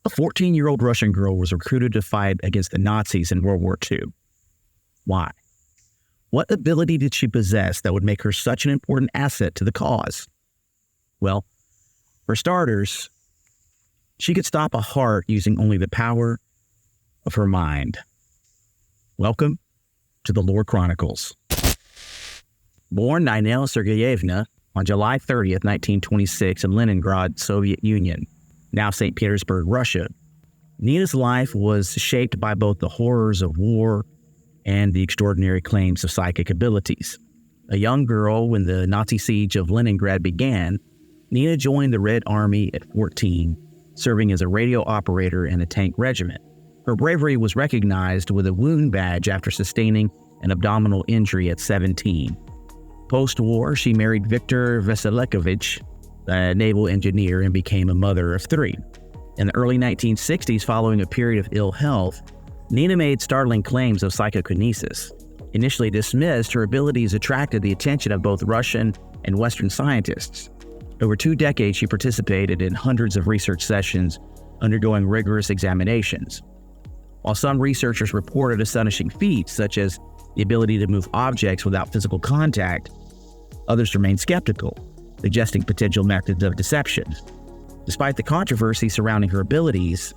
A 14-year-old Russian girl was recruited to fight against the Nazis in World War II. Why? What ability did she possess that would make her such an important asset to the cause? Well, for starters, she could stop a heart using only the power of her mind. Welcome to the Lore Chronicles. Born Nina Sergeyevna on July 30th, 1926 in Leningrad, Soviet Union, now St. Petersburg, Russia, Nina's life was shaped by both the horrors of war and the extraordinary claims of psychic abilities. A young girl, when the Nazi siege of Leningrad began, Nina joined the Red Army at 14, serving as a radio operator in a tank regiment. Her bravery was recognized with a wound badge after sustaining an abdominal injury at 17. Post-war, she married Viktor Vasilikovich, a naval engineer, and became a mother of 3. In the early 1960s, following a period of ill health, Nina made startling claims of psychokinesis. Initially dismissed, her abilities attracted the attention of both Russian and Western scientists. Over 2 decades, she participated in hundreds of research sessions, undergoing rigorous examinations. While some researchers reported astonishing feats, such as the ability to move objects without physical contact, others remained skeptical, suggesting potential methods of deception. Despite the controversy surrounding her abilities,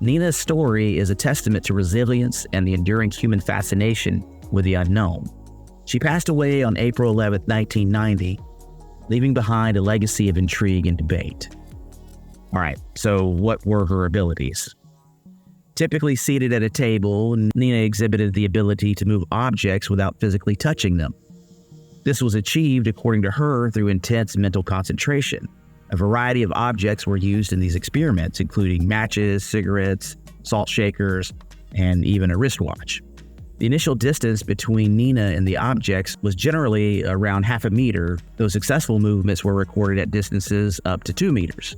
Nina's story is a testament to resilience and the enduring human fascination with the unknown. She passed away on April 11, 1990, leaving behind a legacy of intrigue and debate. All right, so what were her abilities? Typically seated at a table, Nina exhibited the ability to move objects without physically touching them. This was achieved, according to her, through intense mental concentration. A variety of objects were used in these experiments, including matches, cigarettes, salt shakers, and even a wristwatch. The initial distance between Nina and the objects was generally around half a meter, though successful movements were recorded at distances up to 2 meters.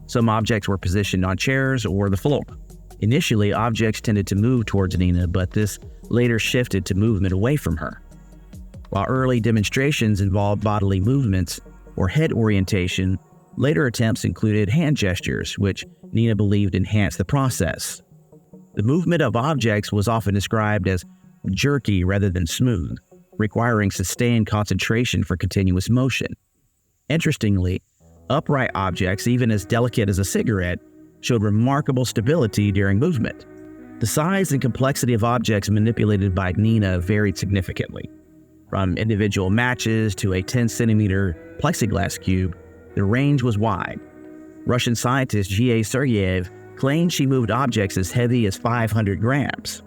Some objects were positioned on chairs or the floor. Initially, objects tended to move towards Nina, but this later shifted to movement away from her. While early demonstrations involved bodily movements or head orientation, later attempts included hand gestures, which Nina believed enhanced the process. The movement of objects was often described as jerky rather than smooth, requiring sustained concentration for continuous motion. Interestingly, upright objects, even as delicate as a cigarette, showed remarkable stability during movement. The size and complexity of objects manipulated by Nina varied significantly. From individual matches to a 10-centimeter plexiglass cube, the range was wide. Russian scientist G.A. Sergeyev claimed she moved objects as heavy as 500 grams.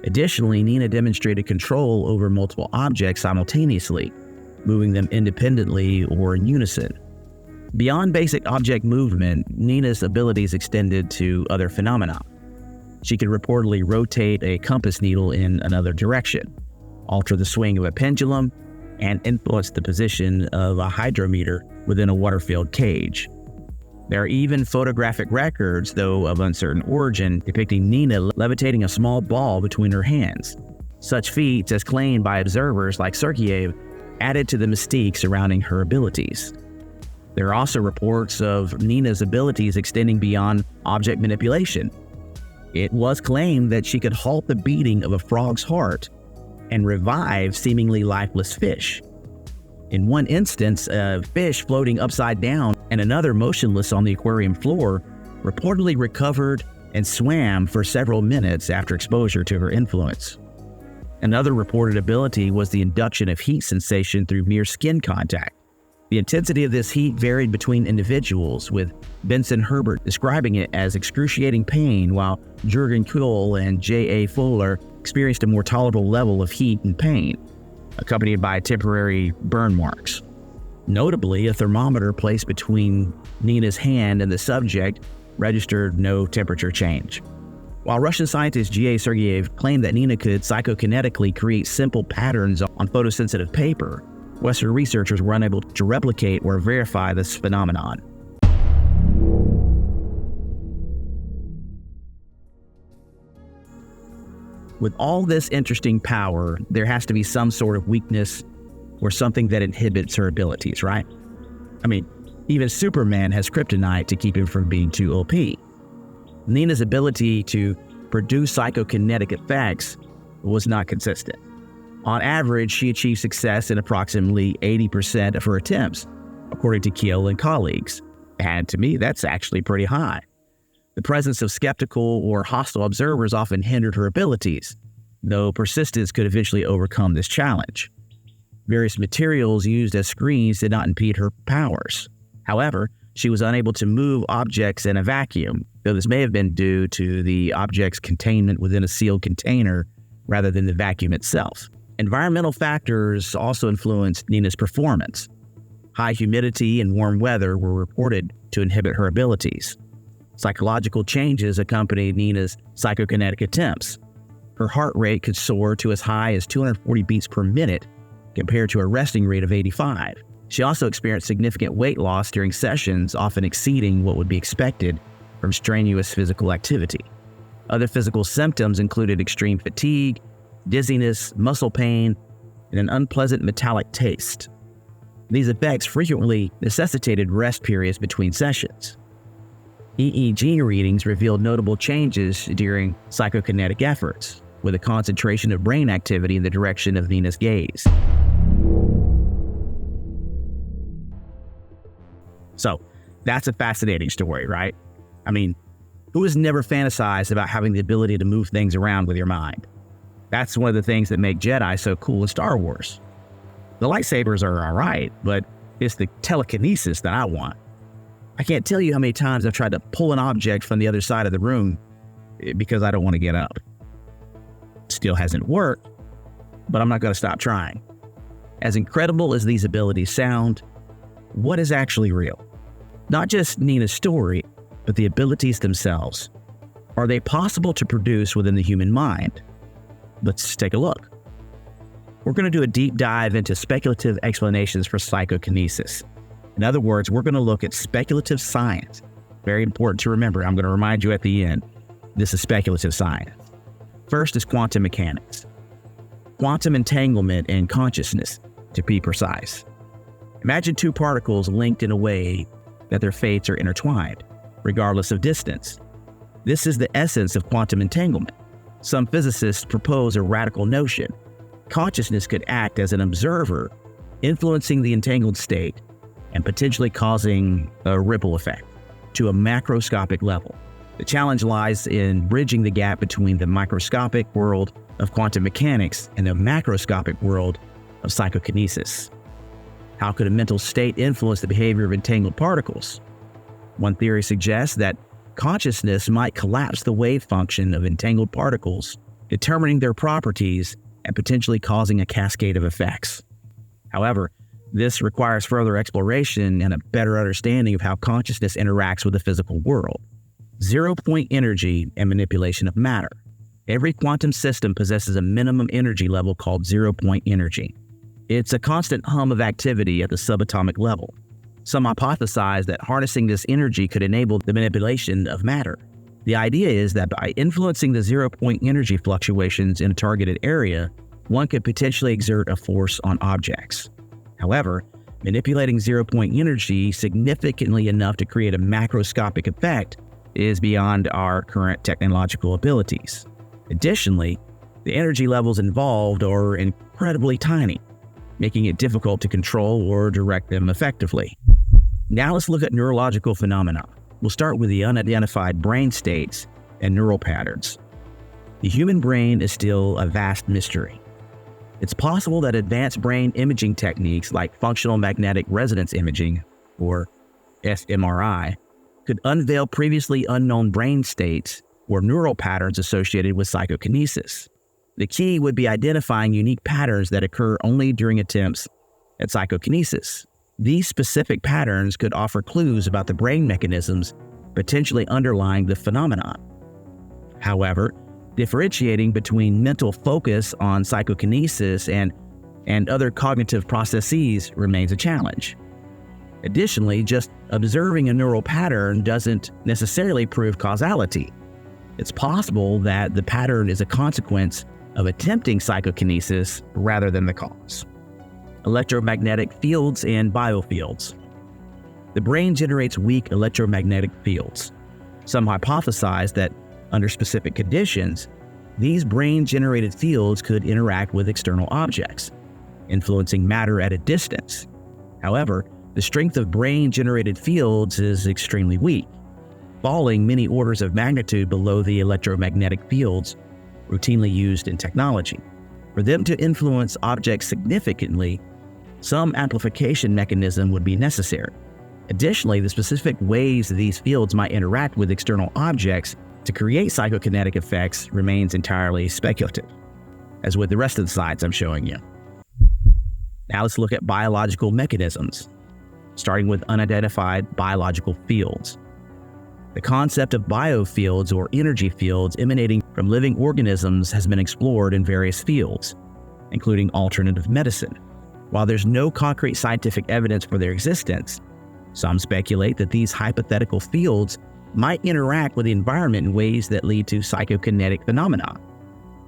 Additionally, Nina demonstrated control over multiple objects simultaneously, moving them independently or in unison. Beyond basic object movement, Nina's abilities extended to other phenomena. She could reportedly rotate a compass needle in another direction, alter the swing of a pendulum, and influence the position of a hydrometer within a water-filled cage. There are even photographic records, though of uncertain origin, depicting Nina levitating a small ball between her hands. Such feats, as claimed by observers like Sergeyev, added to the mystique surrounding her abilities. There are also reports of Nina's abilities extending beyond object manipulation. It was claimed that she could halt the beating of a frog's heart and revive seemingly lifeless fish. In one instance, a fish floating upside down and another motionless on the aquarium floor reportedly recovered and swam for several minutes after exposure to her influence. Another reported ability was the induction of heat sensation through mere skin contact. The intensity of this heat varied between individuals, with Benson Herbert describing it as excruciating pain, while Jürgen Kuhl and J.A. Fuller experienced a more tolerable level of heat and pain, accompanied by temporary burn marks. Notably, a thermometer placed between Nina's hand and the subject registered no temperature change. While Russian scientist G.A. Sergeyev claimed that Nina could psychokinetically create simple patterns on photosensitive paper, Western researchers were unable to replicate or verify this phenomenon. With all this interesting power, there has to be some sort of weakness or something that inhibits her abilities, right? I mean, even Superman has kryptonite to keep him from being too OP. Nina's ability to produce psychokinetic effects was not consistent. On average, she achieved success in approximately 80% of her attempts, according to Keel and colleagues. And to me, that's actually pretty high. The presence of skeptical or hostile observers often hindered her abilities, though persistence could eventually overcome this challenge. Various materials used as screens did not impede her powers. However, she was unable to move objects in a vacuum, though this may have been due to the object's containment within a sealed container rather than the vacuum itself. Environmental factors also influenced Nina's performance. High humidity and warm weather were reported to inhibit her abilities. Psychological changes accompanied Nina's psychokinetic attempts. Her heart rate could soar to as high as 240 beats per minute compared to a resting rate of 85. She also experienced significant weight loss during sessions, often exceeding what would be expected from strenuous physical activity. Other physical symptoms included extreme fatigue, dizziness, muscle pain, and an unpleasant metallic taste. These effects frequently necessitated rest periods between sessions. EEG readings revealed notable changes during psychokinetic efforts, with a concentration of brain activity in the direction of Nina's gaze. So, that's a fascinating story, right? I mean, who has never fantasized about having the ability to move things around with your mind? That's one of the things that make Jedi so cool in Star Wars. The lightsabers are all right, but it's the telekinesis that I want. I can't tell you how many times I've tried to pull an object from the other side of the room because I don't want to get up. Still hasn't worked, but I'm not going to stop trying. As incredible as these abilities sound, what is actually real? Not just Nina's story, but the abilities themselves. Are they possible to produce within the human mind? Let's take a look. We're going to do a deep dive into speculative explanations for psychokinesis. In other words, we're going to look at speculative science. Very important to remember. I'm going to remind you at the end, this is speculative science. First is quantum mechanics. Quantum entanglement and consciousness, to be precise. Imagine two particles linked in a way that their fates are intertwined, regardless of distance. This is the essence of quantum entanglement. Some physicists propose a radical notion. Consciousness could act as an observer, influencing the entangled state and potentially causing a ripple effect to a macroscopic level. The challenge lies in bridging the gap between the microscopic world of quantum mechanics and the macroscopic world of psychokinesis. How could a mental state influence the behavior of entangled particles? One theory suggests that consciousness might collapse the wave function of entangled particles, determining their properties and potentially causing a cascade of effects. However, this requires further exploration and a better understanding of how consciousness interacts with the physical world. Zero-point energy and manipulation of matter. Every quantum system possesses a minimum energy level called zero-point energy. It's a constant hum of activity at the subatomic level. Some hypothesize that harnessing this energy could enable the manipulation of matter. The idea is that by influencing the zero-point energy fluctuations in a targeted area, one could potentially exert a force on objects. However, manipulating zero-point energy significantly enough to create a macroscopic effect is beyond our current technological abilities. Additionally, the energy levels involved are incredibly tiny, making it difficult to control or direct them effectively. Now let's look at neurological phenomena. We'll start with the unidentified brain states and neural patterns. The human brain is still a vast mystery. It's possible that advanced brain imaging techniques like functional magnetic resonance imaging, or fMRI, could unveil previously unknown brain states or neural patterns associated with psychokinesis. The key would be identifying unique patterns that occur only during attempts at psychokinesis. These specific patterns could offer clues about the brain mechanisms potentially underlying the phenomenon. However, differentiating between mental focus on psychokinesis and other cognitive processes remains a challenge. Additionally, just observing a neural pattern doesn't necessarily prove causality. It's possible that the pattern is a consequence of attempting psychokinesis rather than the cause. Electromagnetic fields and biofields. The brain generates weak electromagnetic fields. Some hypothesize that under specific conditions, these brain-generated fields could interact with external objects, influencing matter at a distance. However, the strength of brain-generated fields is extremely weak, falling many orders of magnitude below the electromagnetic fields routinely used in technology. For them to influence objects significantly, some amplification mechanism would be necessary. Additionally, the specific ways these fields might interact with external objects to create psychokinetic effects remains entirely speculative, as with the rest of the slides I'm showing you. Now let's look at biological mechanisms, starting with unidentified biological fields. The concept of biofields or energy fields emanating from living organisms has been explored in various fields, including alternative medicine. While there's no concrete scientific evidence for their existence, some speculate that these hypothetical fields might interact with the environment in ways that lead to psychokinetic phenomena.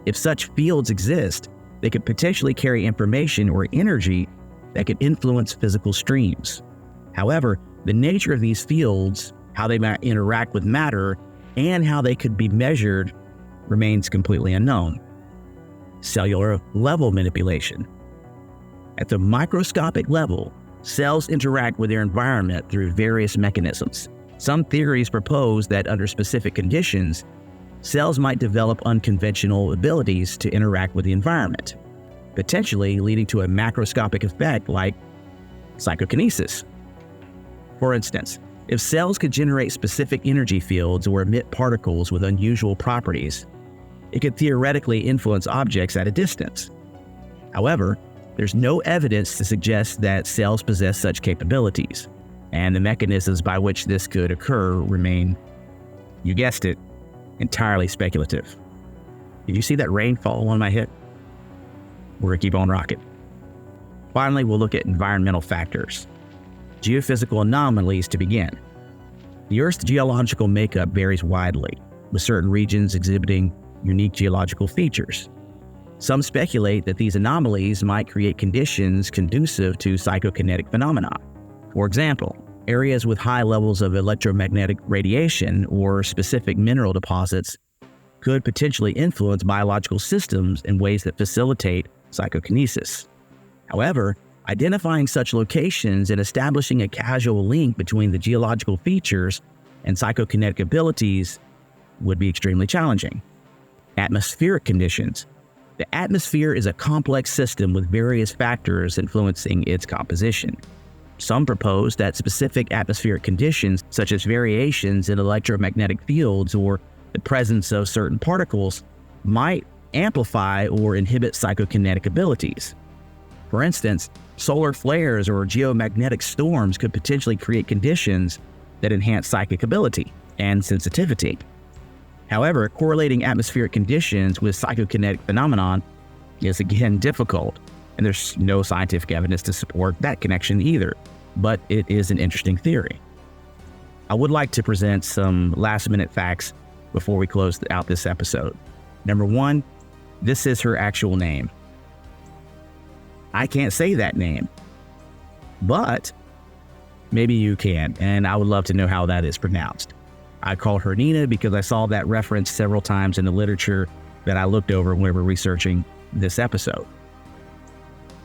If such fields exist, they could potentially carry information or energy that could influence physical streams. However, the nature of these fields, how they might interact with matter, and how they could be measured remains completely unknown. Cellular level manipulation. At the microscopic level, cells interact with their environment through various mechanisms. Some theories propose that under specific conditions, cells might develop unconventional abilities to interact with the environment, potentially leading to a macroscopic effect like psychokinesis. For instance, if cells could generate specific energy fields or emit particles with unusual properties, it could theoretically influence objects at a distance. However, there's no evidence to suggest that cells possess such capabilities, and the mechanisms by which this could occur remain, you guessed it, entirely speculative. Did you see that rain fall on my head? We're gonna keep on rocking. Finally, we'll look at environmental factors. Geophysical anomalies to begin. The Earth's geological makeup varies widely, with certain regions exhibiting unique geological features. Some speculate that these anomalies might create conditions conducive to psychokinetic phenomena. For example, areas with high levels of electromagnetic radiation or specific mineral deposits could potentially influence biological systems in ways that facilitate psychokinesis. However, identifying such locations and establishing a causal link between the geological features and psychokinetic abilities would be extremely challenging. Atmospheric conditions. The atmosphere is a complex system with various factors influencing its composition. Some propose that specific atmospheric conditions, such as variations in electromagnetic fields or the presence of certain particles, might amplify or inhibit psychokinetic abilities. For instance, solar flares or geomagnetic storms could potentially create conditions that enhance psychic ability and sensitivity. However, correlating atmospheric conditions with psychokinetic phenomenon is again difficult, and there's no scientific evidence to support that connection either, but it is an interesting theory. I would like to present some last-minute facts before we close out this episode. Number one, this is her actual name. I can't say that name, but maybe you can, and I would love to know how that is pronounced. I call her Nina because I saw that reference several times in the literature that I looked over when we were researching this episode.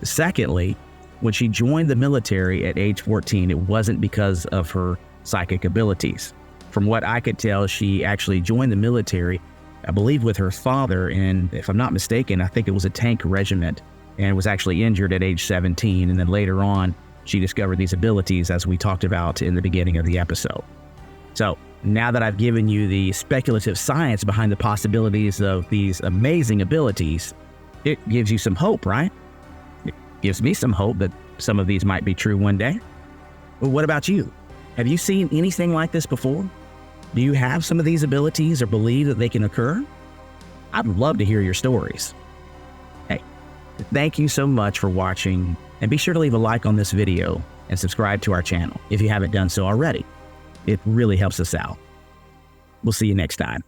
Secondly, when she joined the military at age 14, it wasn't because of her psychic abilities. From what I could tell, she actually joined the military, I believe with her father, and if I'm not mistaken, I think it was a tank regiment, and was actually injured at age 17, and then later on, she discovered these abilities as we talked about in the beginning of the episode. So, now that I've given you the speculative science behind the possibilities of these amazing abilities, it gives you some hope, right? It gives me some hope that some of these might be true one day. But what about you? Have you seen anything like this before? Do you have some of these abilities or believe that they can occur? I'd love to hear your stories. Hey, thank you so much for watching, and be sure to leave a like on this video and subscribe to our channel if you haven't done so already. It really helps us out. We'll see you next time.